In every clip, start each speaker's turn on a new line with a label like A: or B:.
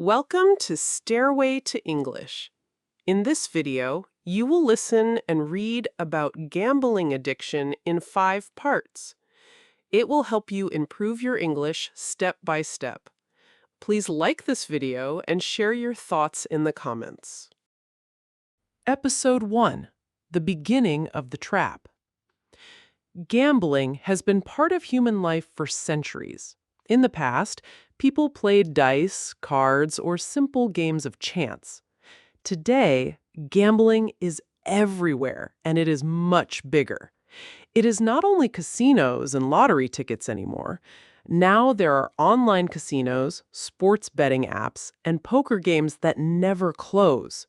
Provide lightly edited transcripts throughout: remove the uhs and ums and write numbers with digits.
A: Welcome to Stairway to English. In this video, you will listen and read about gambling addiction in 5 parts. It will help you improve your English step by step. Please like this video and share your thoughts in the comments. Episode 1: The Beginning of the Trap. Gambling has been part of human life for centuries. In the past, people played dice, cards, or simple games of chance. Today, gambling is everywhere, and it is much bigger. It is not only casinos and lottery tickets anymore. Now there are online casinos, sports betting apps, and poker games that never close.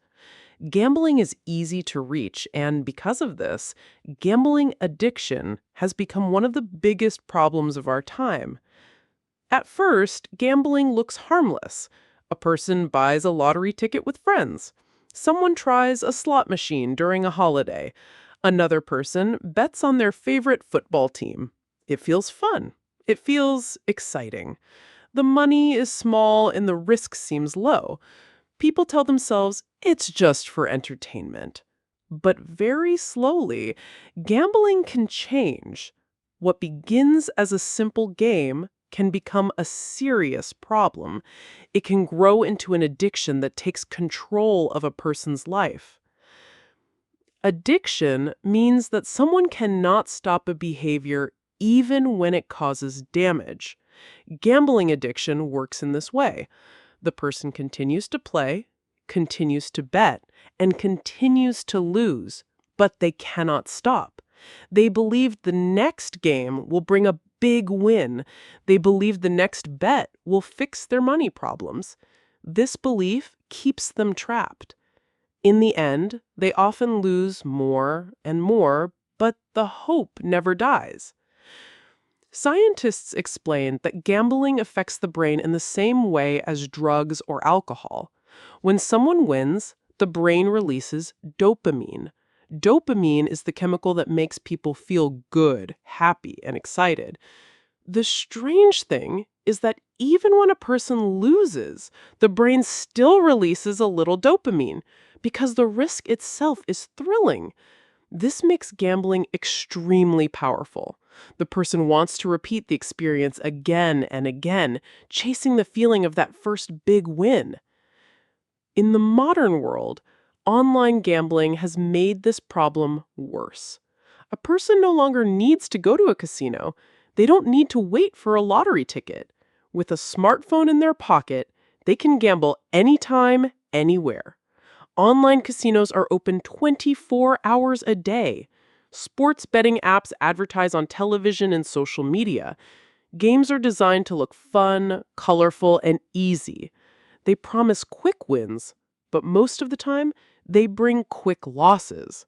A: Gambling is easy to reach, and because of this, gambling addiction has become one of the biggest problems of our time. At first, gambling looks harmless. A person buys a lottery ticket with friends. Someone tries a slot machine during a holiday. Another person bets on their favorite football team. It feels fun. It feels exciting. The money is small and the risk seems low. People tell themselves it's just for entertainment. But very slowly, gambling can change. What begins as a simple game can become a serious problem. It can grow into an addiction that takes control of a person's life. Addiction means that someone cannot stop a behavior even when it causes damage. Gambling addiction works in this way. The person continues to play, continues to bet, and continues to lose, but they cannot stop. They believe the next game will bring a big win. They believe the next bet will fix their money problems. This belief keeps them trapped. In the end, they often lose more and more, but the hope never dies. Scientists explain that gambling affects the brain in the same way as drugs or alcohol. When someone wins, the brain releases dopamine. Dopamine is the chemical that makes people feel good, happy, and excited. The strange thing is that even when a person loses, the brain still releases a little dopamine because the risk itself is thrilling. This makes gambling extremely powerful. The person wants to repeat the experience again and again, chasing the feeling of that first big win. In the modern world, online gambling has made this problem worse. A person no longer needs to go to a casino. They don't need to wait for a lottery ticket. With a smartphone in their pocket, they can gamble anytime, anywhere. Online casinos are open 24 hours a day. Sports betting apps advertise on television and social media. Games are designed to look fun, colorful, and easy. They promise quick wins, but most of the time, they bring quick losses.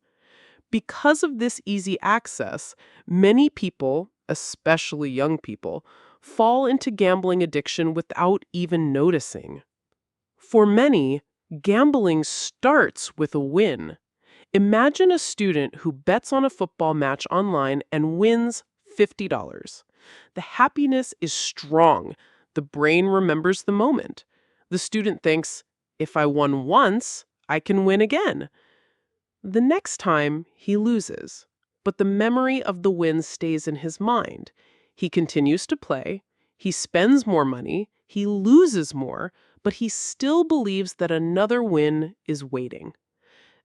A: Because of this easy access, many people, especially young people, fall into gambling addiction without even noticing. For many, gambling starts with a win. Imagine a student who bets on a football match online and wins $50. The happiness is strong. The brain remembers the moment. The student thinks, if I won once, I can win again. The next time, he loses, but the memory of the win stays in his mind. He continues to play, he spends more money, he loses more, but he still believes that another win is waiting.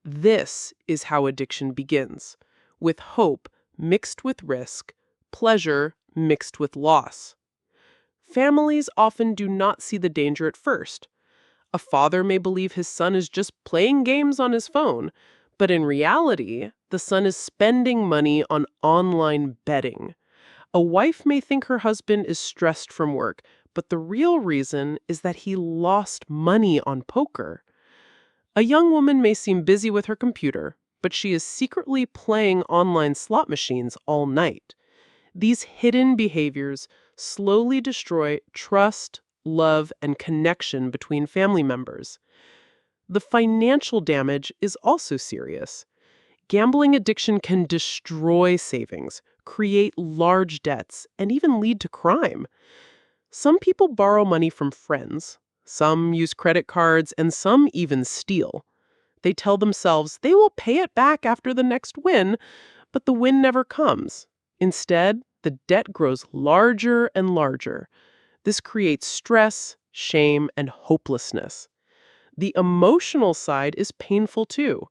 A: This is how addiction begins, with hope mixed with risk, pleasure mixed with loss. Families often do not see the danger at first. A father may believe his son is just playing games on his phone, but in reality, the son is spending money on online betting. A wife may think her husband is stressed from work, but the real reason is that he lost money on poker. A young woman may seem busy with her computer, but she is secretly playing online slot machines all night. These hidden behaviors slowly destroy trust, love, and connection between family members. The financial damage is also serious. Gambling addiction can destroy savings, create large debts, and even lead to crime. Some people borrow money from friends. Some use credit cards, and some even steal. They tell themselves they will pay it back after the next win, but the win never comes. Instead, the debt grows larger and larger. This creates stress, shame, and hopelessness. The emotional side is painful too.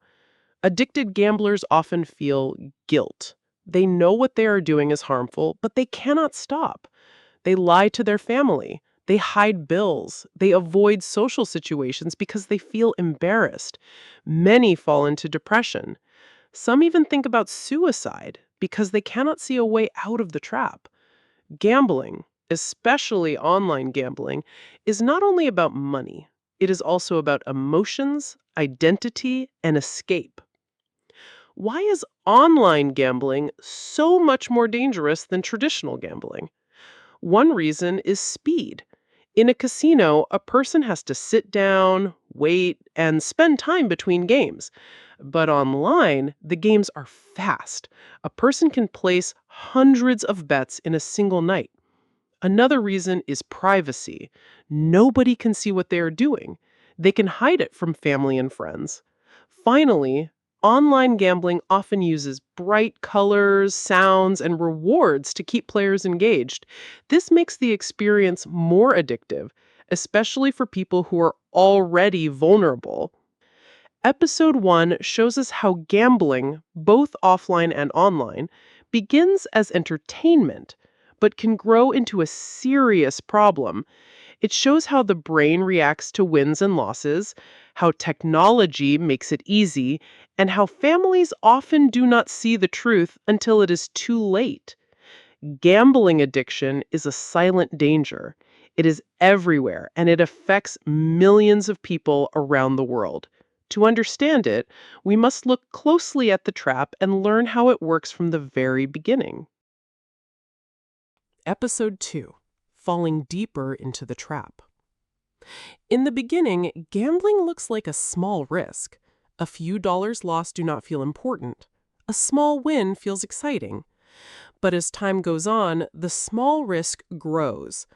A: Addicted gamblers often feel guilt. They know what they are doing is harmful, but they cannot stop. They lie to their family. They hide bills. They avoid social situations because they feel embarrassed. Many fall into depression. Some even think about suicide because they cannot see a way out of the trap. Gambling, especially online gambling, is not only about money, it is also about emotions, identity, and escape. Why is online gambling so much more dangerous than traditional gambling? One reason is speed. In a casino, a person has to sit down, wait, and spend time between games. But online, the games are fast. A person can place hundreds of bets in a single night. Another reason is privacy. Nobody can see what they are doing. They can hide it from family and friends. Finally, online gambling often uses bright colors, sounds, and rewards to keep players engaged. This makes the experience more addictive, especially for people who are already vulnerable. Episode 1 shows us how gambling, both offline and online, begins as entertainment, but can grow into a serious problem. It shows how the brain reacts to wins and losses, how technology makes it easy, and how families often do not see the truth until it is too late. Gambling addiction is a silent danger. It is everywhere, and it affects millions of people around the world. To understand it, we must look closely at the trap and learn how it works from the very beginning. Episode 2: Falling Deeper into the Trap. In the beginning, gambling looks like a small risk. A few dollars lost do not feel important. A small win feels exciting. But as time goes on, the small risk grows.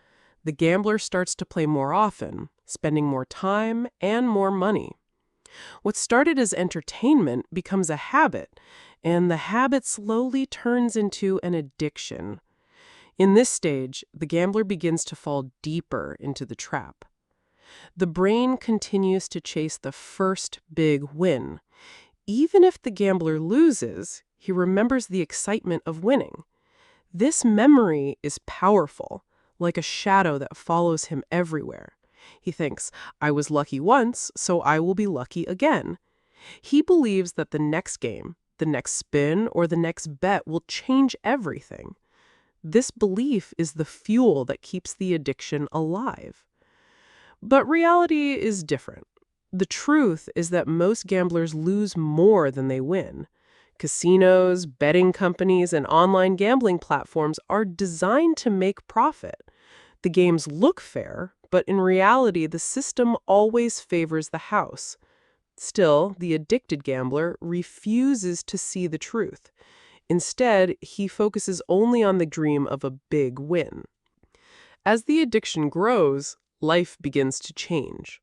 A: The gambler starts to play more often, spending more time and more money. What started as entertainment becomes a habit, and the habit slowly turns into an addiction. In this stage, the gambler begins to fall deeper into the trap. The brain continues to chase the first big win. Even if the gambler loses, he remembers the excitement of winning. This memory is powerful, like a shadow that follows him everywhere. He thinks, I was lucky once, so I will be lucky again. He believes that the next game, the next spin, or the next bet will change everything. This belief is the fuel that keeps the addiction alive. But reality is different. The truth is that most gamblers lose more than they win. Casinos, betting companies, and online gambling platforms are designed to make profit. The games look fair, but in reality, the system always favors the house. Still, the addicted gambler refuses to see the truth. Instead, he focuses only on the dream of a big win. As the addiction grows, life begins to change.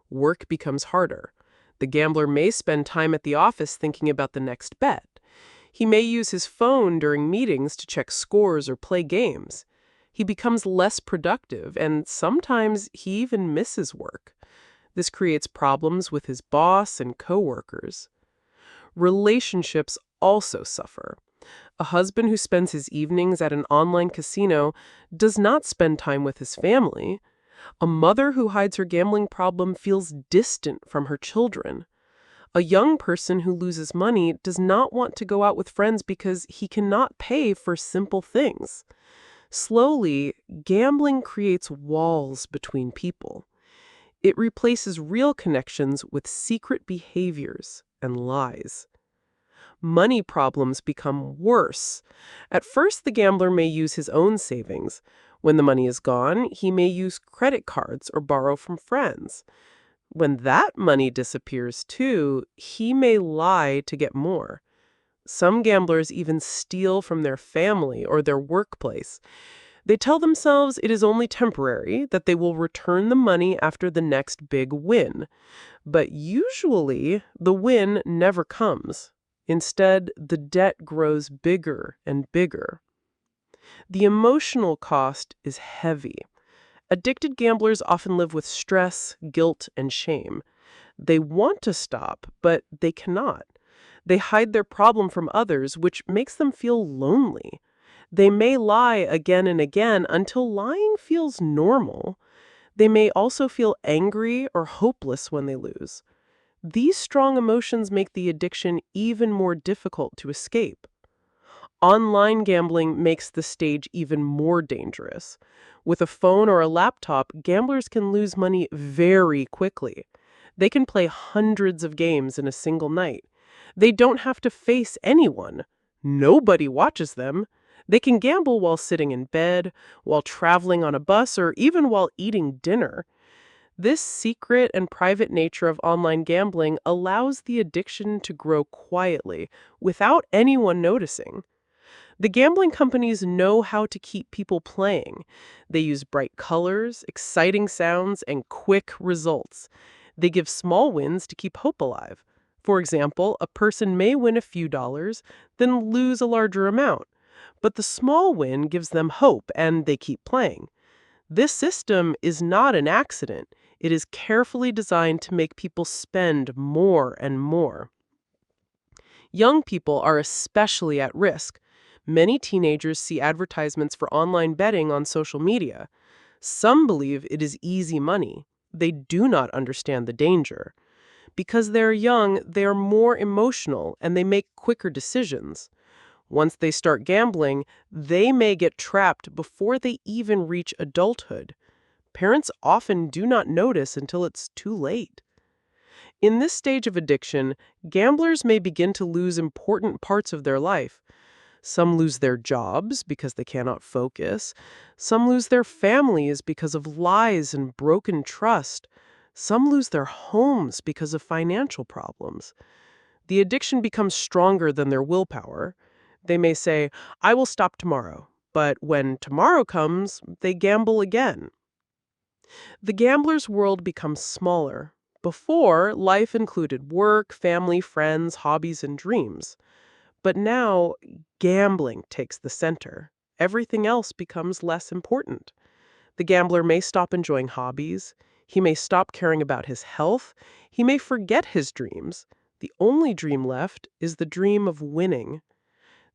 A: Work becomes harder. The gambler may spend time at the office thinking about the next bet. He may use his phone during meetings to check scores or play games. He becomes less productive, and sometimes he even misses work. This creates problems with his boss and coworkers. Relationships also suffer. A husband who spends his evenings at an online casino does not spend time with his family. A mother who hides her gambling problem feels distant from her children. A young person who loses money does not want to go out with friends because he cannot pay for simple things. Slowly, gambling creates walls between people. It replaces real connections with secret behaviors and lies. Money problems become worse. At first, the gambler may use his own savings. When the money is gone, he may use credit cards or borrow from friends. When that money disappears too, he may lie to get more. Some gamblers even steal from their family or their workplace. They tell themselves it is only temporary, that they will return the money after the next big win. But usually, the win never comes. Instead, the debt grows bigger and bigger. The emotional cost is heavy. Addicted gamblers often live with stress, guilt, and shame. They want to stop, but they cannot. They hide their problem from others, which makes them feel lonely. They may lie again and again until lying feels normal. They may also feel angry or hopeless when they lose. These strong emotions make the addiction even more difficult to escape. Online gambling makes the stage even more dangerous. With a phone or a laptop, gamblers can lose money very quickly. They can play hundreds of games in a single night. They don't have to face anyone. Nobody watches them. They can gamble while sitting in bed, while traveling on a bus, or even while eating dinner. This secret and private nature of online gambling allows the addiction to grow quietly, without anyone noticing. The gambling companies know how to keep people playing. They use bright colors, exciting sounds, and quick results. They give small wins to keep hope alive. For example, a person may win a few dollars, then lose a larger amount. But the small win gives them hope, and they keep playing. This system is not an accident. It is carefully designed to make people spend more and more. Young people are especially at risk. Many teenagers see advertisements for online betting on social media. Some believe it is easy money. They do not understand the danger. Because they're young, they are more emotional and they make quicker decisions. Once they start gambling, they may get trapped before they even reach adulthood. Parents often do not notice until it's too late. In this stage of addiction, gamblers may begin to lose important parts of their life. Some lose their jobs because they cannot focus. Some lose their families because of lies and broken trust. Some lose their homes because of financial problems. The addiction becomes stronger than their willpower. They may say, "I will stop tomorrow." But when tomorrow comes, they gamble again. The gambler's world becomes smaller. Before, life included work, family, friends, hobbies, and dreams. But now, gambling takes the center. Everything else becomes less important. The gambler may stop enjoying hobbies. He may stop caring about his health. He may forget his dreams. The only dream left is the dream of winning.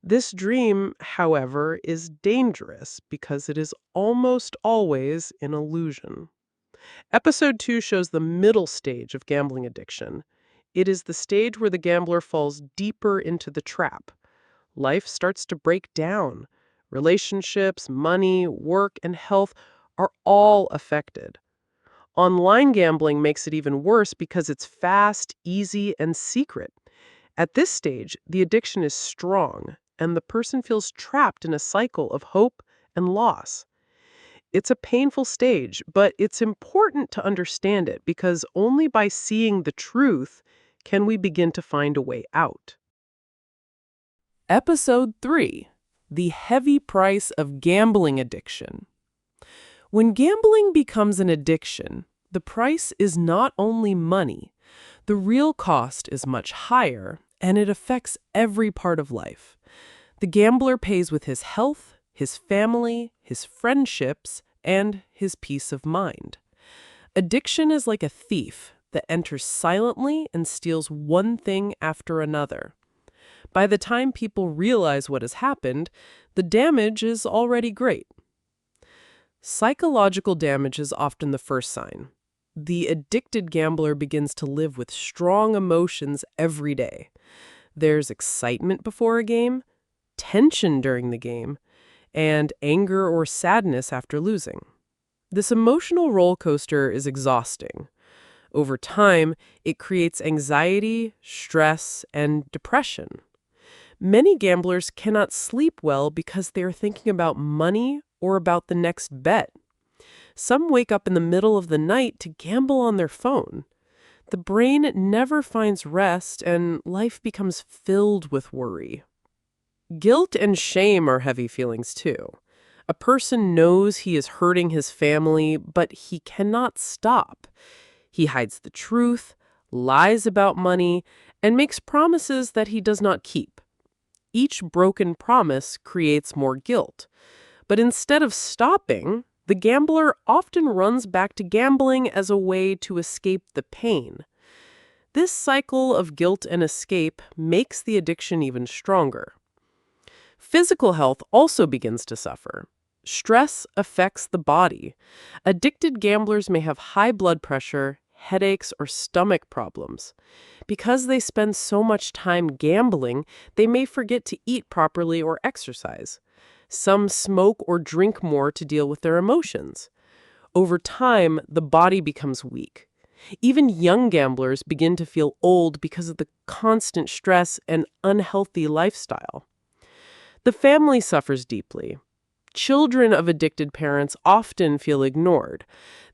A: This dream, however, is dangerous because it is almost always an illusion. Episode 2 shows the middle stage of gambling addiction. It is the stage where the gambler falls deeper into the trap. Life starts to break down. Relationships, money, work, and health are all affected. Online gambling makes it even worse because it's fast, easy, and secret. At this stage, the addiction is strong, and the person feels trapped in a cycle of hope and loss. It's a painful stage, but it's important to understand it because only by seeing the truth can we begin to find a way out. Episode 3: The Heavy Price of Gambling Addiction. When gambling becomes an addiction, the price is not only money. The real cost is much higher, and it affects every part of life. The gambler pays with his health, his family, his friendships, and his peace of mind. Addiction is like a thief that enters silently and steals one thing after another. By the time people realize what has happened, the damage is already great. Psychological damage is often the first sign. The addicted gambler begins to live with strong emotions every day. There's excitement before a game, tension during the game, and anger or sadness after losing. This emotional roller coaster is exhausting. Over time, it creates anxiety, stress, and depression. Many gamblers cannot sleep well because they are thinking about money or about the next bet. Some wake up in the middle of the night to gamble on their phone. The brain never finds rest, and life becomes filled with worry. Guilt and shame are heavy feelings too. A person knows he is hurting his family, but he cannot stop. He hides the truth, lies about money, and makes promises that he does not keep. Each broken promise creates more guilt. But instead of stopping, the gambler often runs back to gambling as a way to escape the pain. This cycle of guilt and escape makes the addiction even stronger. Physical health also begins to suffer. Stress affects the body. Addicted gamblers may have high blood pressure, headaches, or stomach problems. Because they spend so much time gambling, they may forget to eat properly or exercise. Some smoke or drink more to deal with their emotions. Over time, the body becomes weak. Even young gamblers begin to feel old because of the constant stress and unhealthy lifestyle. The family suffers deeply. Children of addicted parents often feel ignored.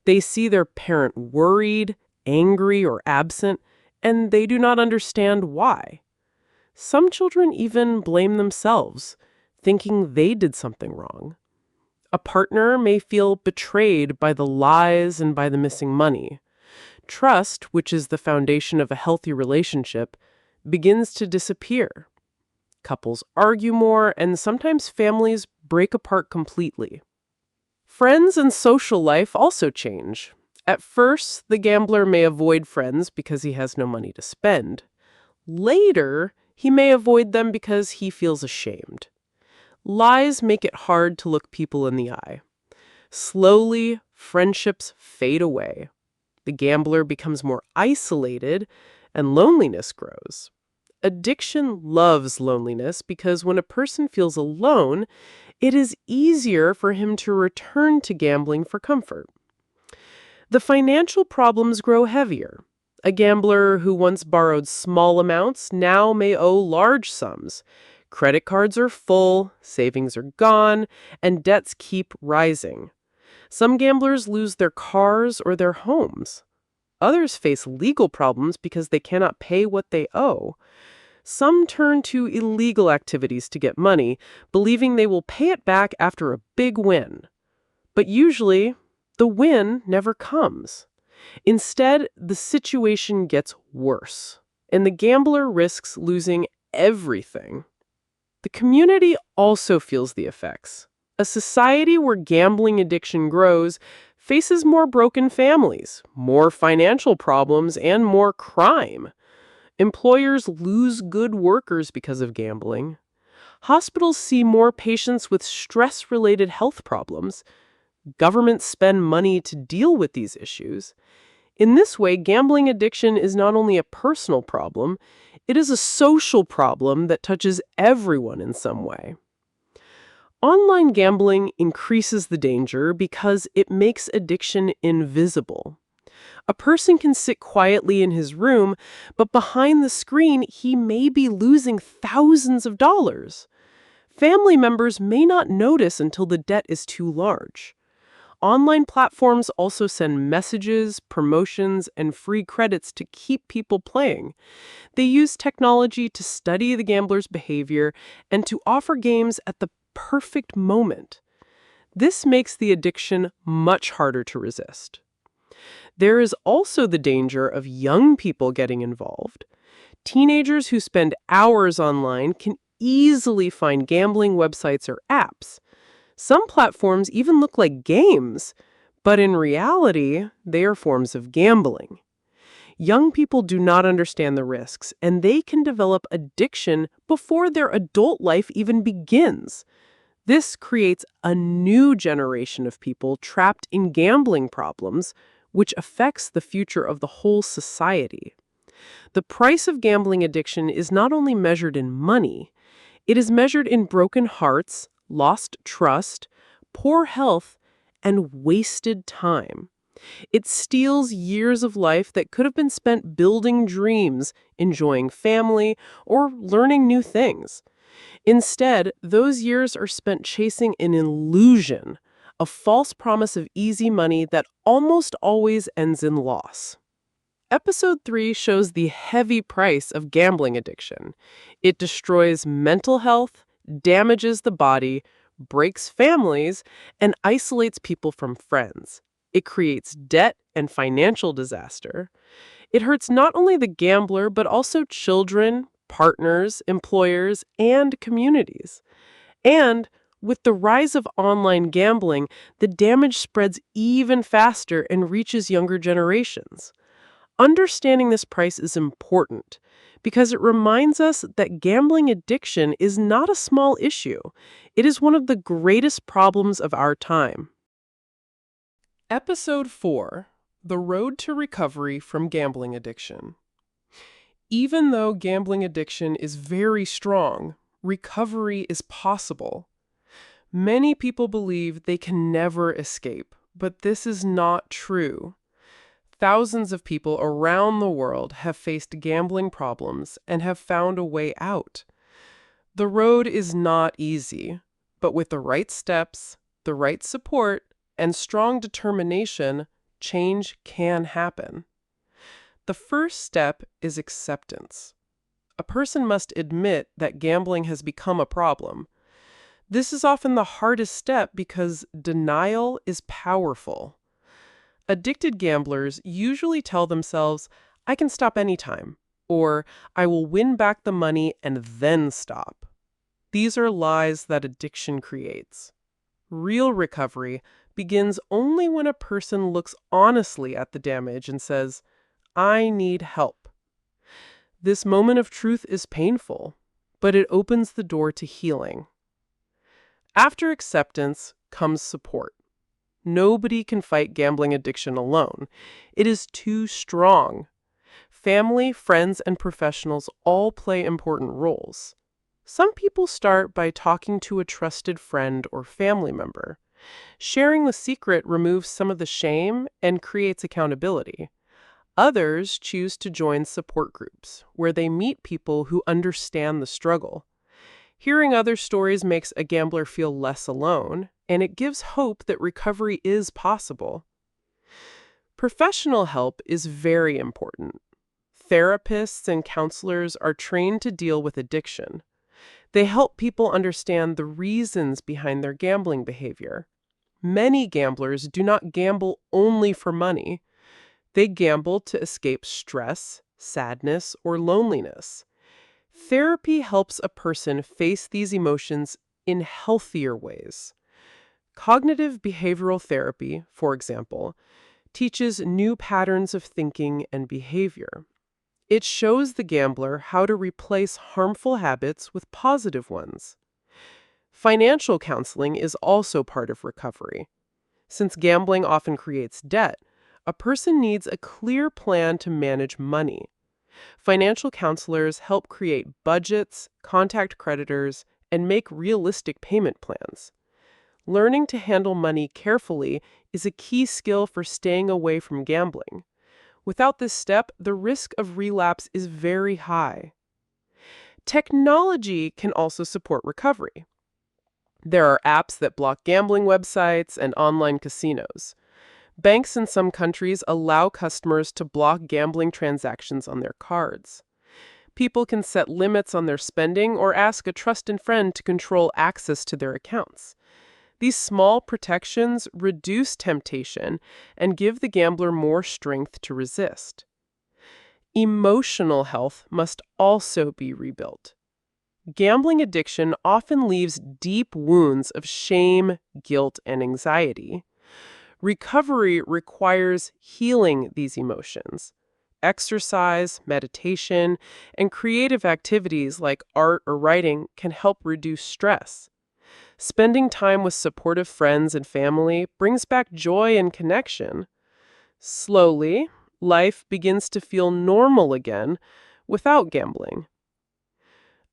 A: They see their parent worried, angry, or absent, and they do not understand why. Some children even blame themselves, thinking they did something wrong. A partner may feel betrayed by the lies and by the missing money. Trust, which is the foundation of a healthy relationship, begins to disappear. Couples argue more, and sometimes families break apart completely. Friends and social life also change. At first, the gambler may avoid friends because he has no money to spend. Later, he may avoid them because he feels ashamed. Lies make it hard to look people in the eye. Slowly, friendships fade away. The gambler becomes more isolated, and loneliness grows. Addiction loves loneliness because when a person feels alone, it is easier for him to return to gambling for comfort. The financial problems grow heavier. A gambler who once borrowed small amounts now may owe large sums. Credit cards are full, savings are gone, and debts keep rising. Some gamblers lose their cars or their homes. Others face legal problems because they cannot pay what they owe. Some turn to illegal activities to get money, believing they will pay it back after a big win. But usually, the win never comes. Instead, the situation gets worse, and the gambler risks losing everything. The community also feels the effects. A society where gambling addiction grows faces more broken families, more financial problems, and more crime. Employers lose good workers because of gambling. Hospitals see more patients with stress-related health problems. Governments spend money to deal with these issues. In this way, gambling addiction is not only a personal problem, it is a social problem that touches everyone in some way. Online gambling increases the danger because it makes addiction invisible. A person can sit quietly in his room, but behind the screen, he may be losing thousands of dollars. Family members may not notice until the debt is too large. Online platforms also send messages, promotions, and free credits to keep people playing. They use technology to study the gambler's behavior and to offer games at the perfect moment. This makes the addiction much harder to resist. There is also the danger of young people getting involved. Teenagers who spend hours online can easily find gambling websites or apps. Some platforms even look like games, but in reality, they are forms of gambling. Young people do not understand the risks, and they can develop addiction before their adult life even begins. This creates a new generation of people trapped in gambling problems, which affects the future of the whole society. The price of gambling addiction is not only measured in money, it is measured in broken hearts, lost trust, poor health, and wasted time. It steals years of life that could have been spent building dreams, enjoying family, or learning new things. Instead, those years are spent chasing an illusion, a false promise of easy money that almost always ends in loss. Episode 3 shows the heavy price of gambling addiction. It destroys mental health, damages the body, breaks families, and isolates people from friends. It creates debt and financial disaster. It hurts not only the gambler, but also children, partners, employers, and communities. And with the rise of online gambling, the damage spreads even faster and reaches younger generations. Understanding this price is important because it reminds us that gambling addiction is not a small issue. It is one of the greatest problems of our time. Episode 4: The Road to Recovery from Gambling Addiction. Even though gambling addiction is very strong, recovery is possible. Many people believe they can never escape, but this is not true. Thousands of people around the world have faced gambling problems and have found a way out. The road is not easy, but with the right steps, the right support, and strong determination, change can happen. The first step is acceptance. A person must admit that gambling has become a problem. This is often the hardest step because denial is powerful. Addicted gamblers usually tell themselves, I can stop anytime, or I will win back the money and then stop. These are lies that addiction creates. Real recovery begins only when a person looks honestly at the damage and says, I need help. This moment of truth is painful, but it opens the door to healing. After acceptance comes support. Nobody can fight gambling addiction alone. It is too strong. Family, friends, and professionals all play important roles. Some people start by talking to a trusted friend or family member. Sharing the secret removes some of the shame and creates accountability. Others choose to join support groups, where they meet people who understand the struggle. Hearing other stories makes a gambler feel less alone, and it gives hope that recovery is possible. Professional help is very important. Therapists and counselors are trained to deal with addiction. They help people understand the reasons behind their gambling behavior. Many gamblers do not gamble only for money. They gamble to escape stress, sadness, or loneliness. Therapy helps a person face these emotions in healthier ways. Cognitive behavioral therapy, for example, teaches new patterns of thinking and behavior. It shows the gambler how to replace harmful habits with positive ones. Financial counseling is also part of recovery. Since gambling often creates debt, a person needs a clear plan to manage money. Financial counselors help create budgets, contact creditors, and make realistic payment plans. Learning to handle money carefully is a key skill for staying away from gambling. Without this step, the risk of relapse is very high. Technology can also support recovery. There are apps that block gambling websites and online casinos. Banks in some countries allow customers to block gambling transactions on their cards. People can set limits on their spending or ask a trusted friend to control access to their accounts. These small protections reduce temptation and give the gambler more strength to resist. Emotional health must also be rebuilt. Gambling addiction often leaves deep wounds of shame, guilt, and anxiety. Recovery requires healing these emotions. Exercise, meditation, and creative activities like art or writing can help reduce stress. Spending time with supportive friends and family brings back joy and connection. Slowly, life begins to feel normal again without gambling.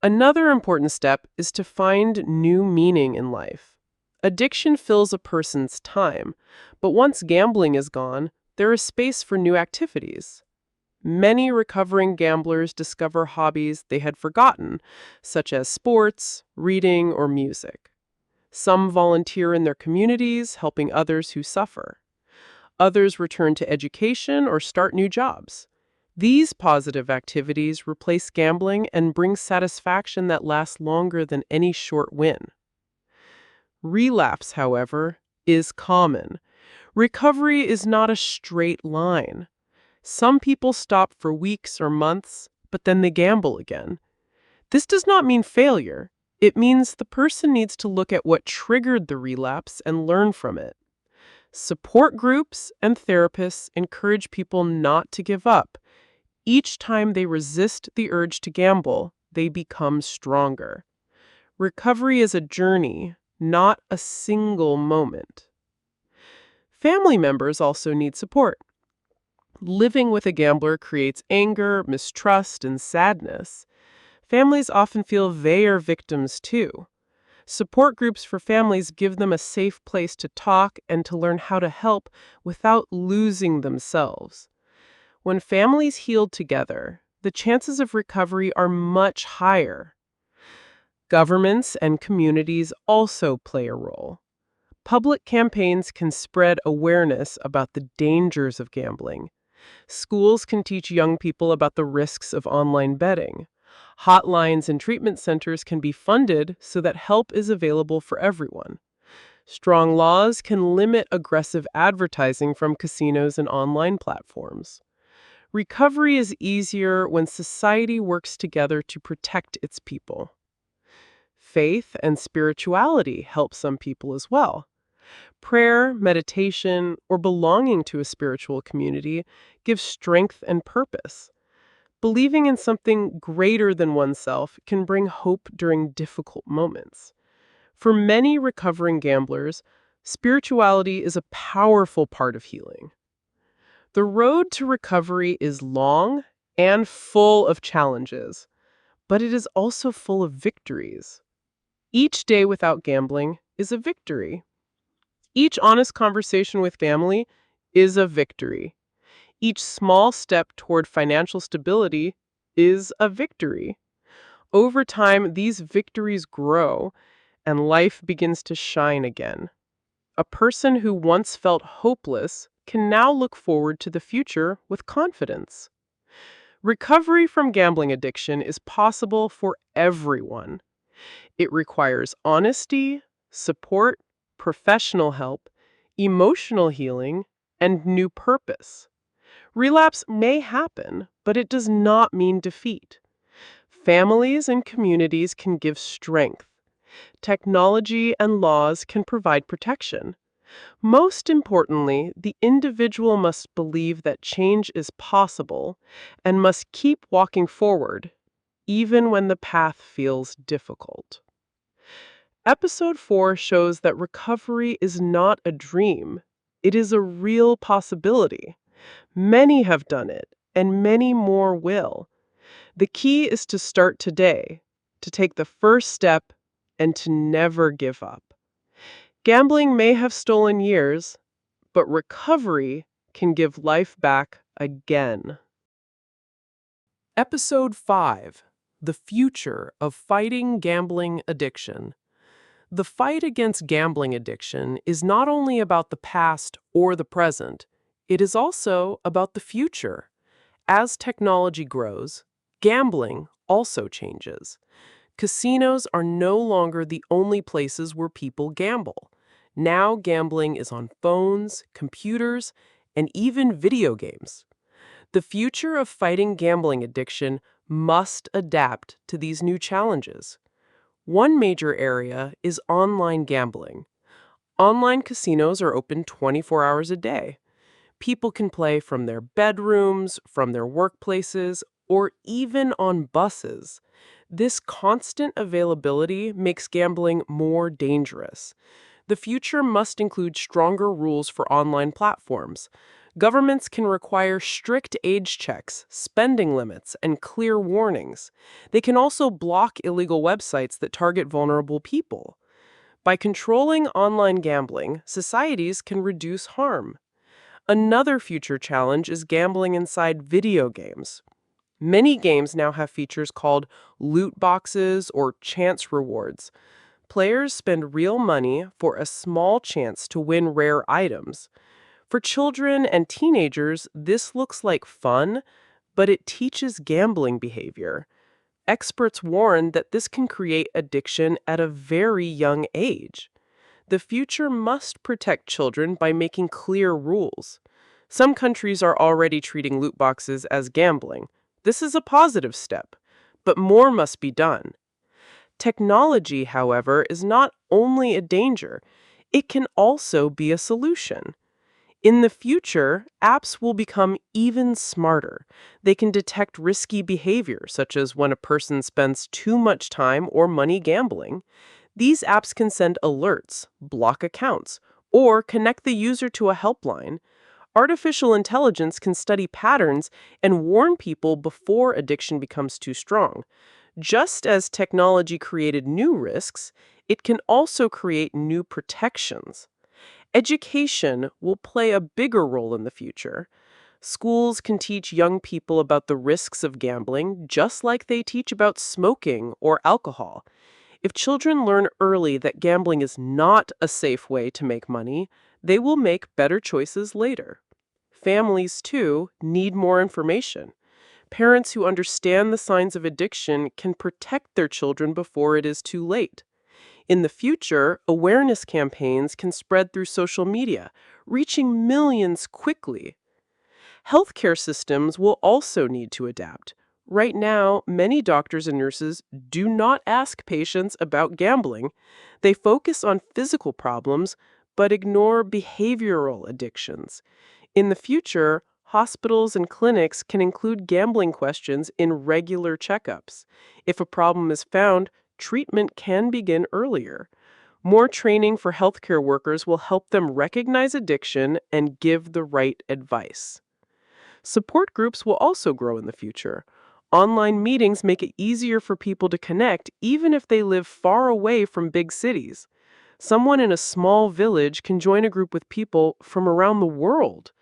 A: Another important step is to find new meaning in life. Addiction fills a person's time, but once gambling is gone, there is space for new activities. Many recovering gamblers discover hobbies they had forgotten, such as sports, reading, or music. Some volunteer in their communities, helping others who suffer. Others return to education or start new jobs. These positive activities replace gambling and bring satisfaction that lasts longer than any short win. Relapse, however, is common. Recovery is not a straight line. Some people stop for weeks or months, but then they gamble again. This does not mean failure. It means the person needs to look at what triggered the relapse and learn from it. Support groups and therapists encourage people not to give up. Each time they resist the urge to gamble, they become stronger. Recovery is a journey, not a single moment. Family members also need support. Living with a gambler creates anger, mistrust, and sadness. Families often feel they are victims too. Support groups for families give them a safe place to talk and to learn how to help without losing themselves. When families heal together, the chances of recovery are much higher. Governments and communities also play a role. Public campaigns can spread awareness about the dangers of gambling. Schools can teach young people about the risks of online betting. Hotlines and treatment centers can be funded so that help is available for everyone. Strong laws can limit aggressive advertising from casinos and online platforms. Recovery is easier when society works together to protect its people. Faith and spirituality help some people as well. Prayer, meditation, or belonging to a spiritual community gives strength and purpose. Believing in something greater than oneself can bring hope during difficult moments. For many recovering gamblers, spirituality is a powerful part of healing. The road to recovery is long and full of challenges, but it is also full of victories. Each day without gambling is a victory. Each honest conversation with family is a victory. Each small step toward financial stability is a victory. Over time, these victories grow and life begins to shine again. A person who once felt hopeless can now look forward to the future with confidence. Recovery from gambling addiction is possible for everyone. It requires honesty, support, professional help, emotional healing, and new purpose. Relapse may happen, but it does not mean defeat. Families and communities can give strength. Technology and laws can provide protection. Most importantly, the individual must believe that change is possible and must keep walking forward, even when the path feels difficult. Episode 4 shows that recovery is not a dream. It is a real possibility. Many have done it, and many more will. The key is to start today, to take the first step, and to never give up. Gambling may have stolen years, but recovery can give life back again. Episode 5: The Future of Fighting Gambling Addiction. The fight against gambling addiction is not only about the past or the present, it is also about the future. As technology grows, gambling also changes. Casinos are no longer the only places where people gamble. Now gambling is on phones, computers, and even video games. The future of fighting gambling addiction must adapt to these new challenges. One major area is online gambling. Online casinos are open 24 hours a day. People can play from their bedrooms, from their workplaces, or even on buses. This constant availability makes gambling more dangerous. The future must include stronger rules for online platforms. Governments can require strict age checks, spending limits, and clear warnings. They can also block illegal websites that target vulnerable people. By controlling online gambling, societies can reduce harm. Another future challenge is gambling inside video games. Many games now have features called loot boxes or chance rewards. Players spend real money for a small chance to win rare items. For children and teenagers, this looks like fun, but it teaches gambling behavior. Experts warn that this can create addiction at a very young age. The future must protect children by making clear rules. Some countries are already treating loot boxes as gambling. This is a positive step, but more must be done. Technology, however, is not only a danger, it can also be a solution. In the future, apps will become even smarter. They can detect risky behavior, such as when a person spends too much time or money gambling. These apps can send alerts, block accounts, or connect the user to a helpline. Artificial intelligence can study patterns and warn people before addiction becomes too strong. Just as technology created new risks, it can also create new protections. Education will play a bigger role in the future. Schools can teach young people about the risks of gambling just like they teach about smoking or alcohol. If children learn early that gambling is not a safe way to make money, they will make better choices later. Families, too, need more information. Parents who understand the signs of addiction can protect their children before it is too late. In the future, awareness campaigns can spread through social media, reaching millions quickly. Healthcare systems will also need to adapt. Right now, many doctors and nurses do not ask patients about gambling. They focus on physical problems but ignore behavioral addictions. In the future, hospitals and clinics can include gambling questions in regular checkups. If a problem is found, treatment can begin earlier. More training for healthcare workers will help them recognize addiction and give the right advice. Support groups will also grow in the future. Online meetings make it easier for people to connect even if they live far away from big cities. Someone in a small village can join a group with people from around the world.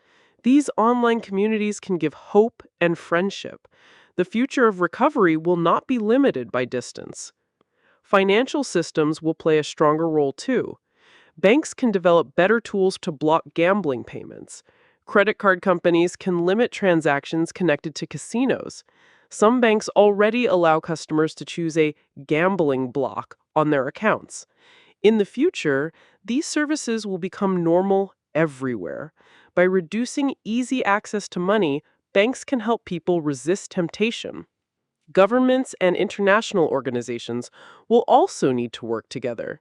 A: These online communities can give hope and friendship. The future of recovery will not be limited by distance. Financial systems will play a stronger role too. Banks can develop better tools to block gambling payments. Credit card companies can limit transactions connected to casinos. Some banks already allow customers to choose a gambling block on their accounts. In the future, these services will become normal everywhere. By reducing easy access to money, banks can help people resist temptation. Governments and international organizations will also need to work together.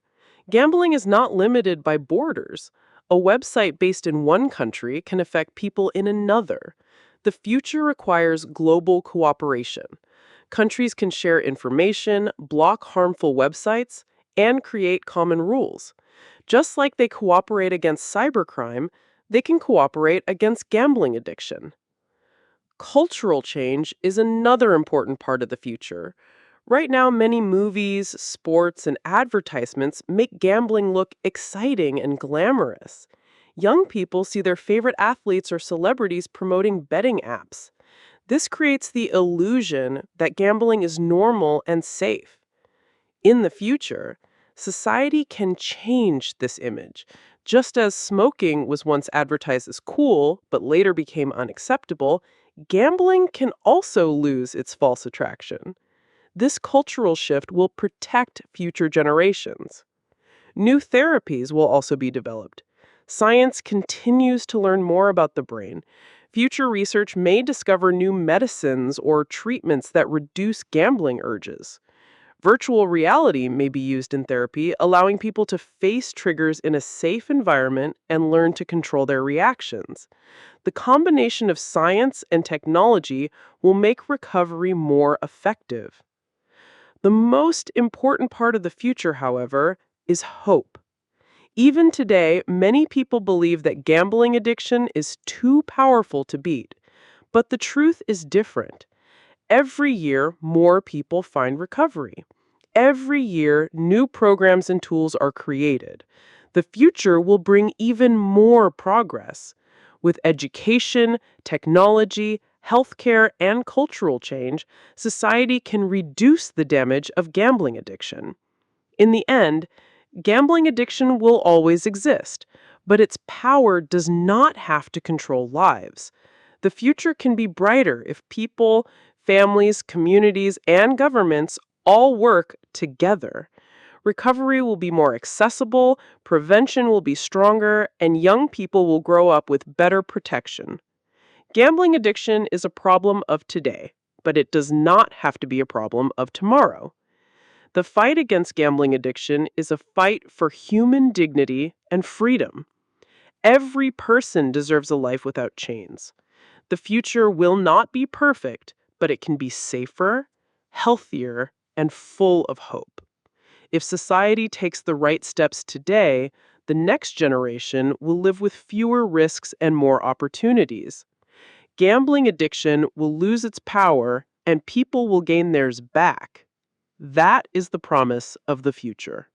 A: Gambling is not limited by borders. A website based in one country can affect people in another. The future requires global cooperation. Countries can share information, block harmful websites, and create common rules. Just like they cooperate against cybercrime, they can cooperate against gambling addiction. Cultural change is another important part of the future. Right now, many movies, sports, and advertisements make gambling look exciting and glamorous. Young people see their favorite athletes or celebrities promoting betting apps. This creates the illusion that gambling is normal and safe. In the future, society can change this image. Just as smoking was once advertised as cool, but later became unacceptable, gambling can also lose its false attraction. This cultural shift will protect future generations. New therapies will also be developed. Science continues to learn more about the brain. Future research may discover new medicines or treatments that reduce gambling urges. Virtual reality may be used in therapy, allowing people to face triggers in a safe environment and learn to control their reactions. The combination of science and technology will make recovery more effective. The most important part of the future, however, is hope. Even today, many people believe that gambling addiction is too powerful to beat. But the truth is different. Every year, more people find recovery. Every year, new programs and tools are created. The future will bring even more progress. With education, technology, healthcare, and cultural change, society can reduce the damage of gambling addiction. In the end, gambling addiction will always exist, but its power does not have to control lives. The future can be brighter if people, families, communities, and governments all work together. Recovery will be more accessible, prevention will be stronger, and young people will grow up with better protection. Gambling addiction is a problem of today, but it does not have to be a problem of tomorrow. The fight against gambling addiction is a fight for human dignity and freedom. Every person deserves a life without chains. The future will not be perfect, but it can be safer, healthier, and full of hope. If society takes the right steps today, the next generation will live with fewer risks and more opportunities. Gambling addiction will lose its power and people will gain theirs back. That is the promise of the future.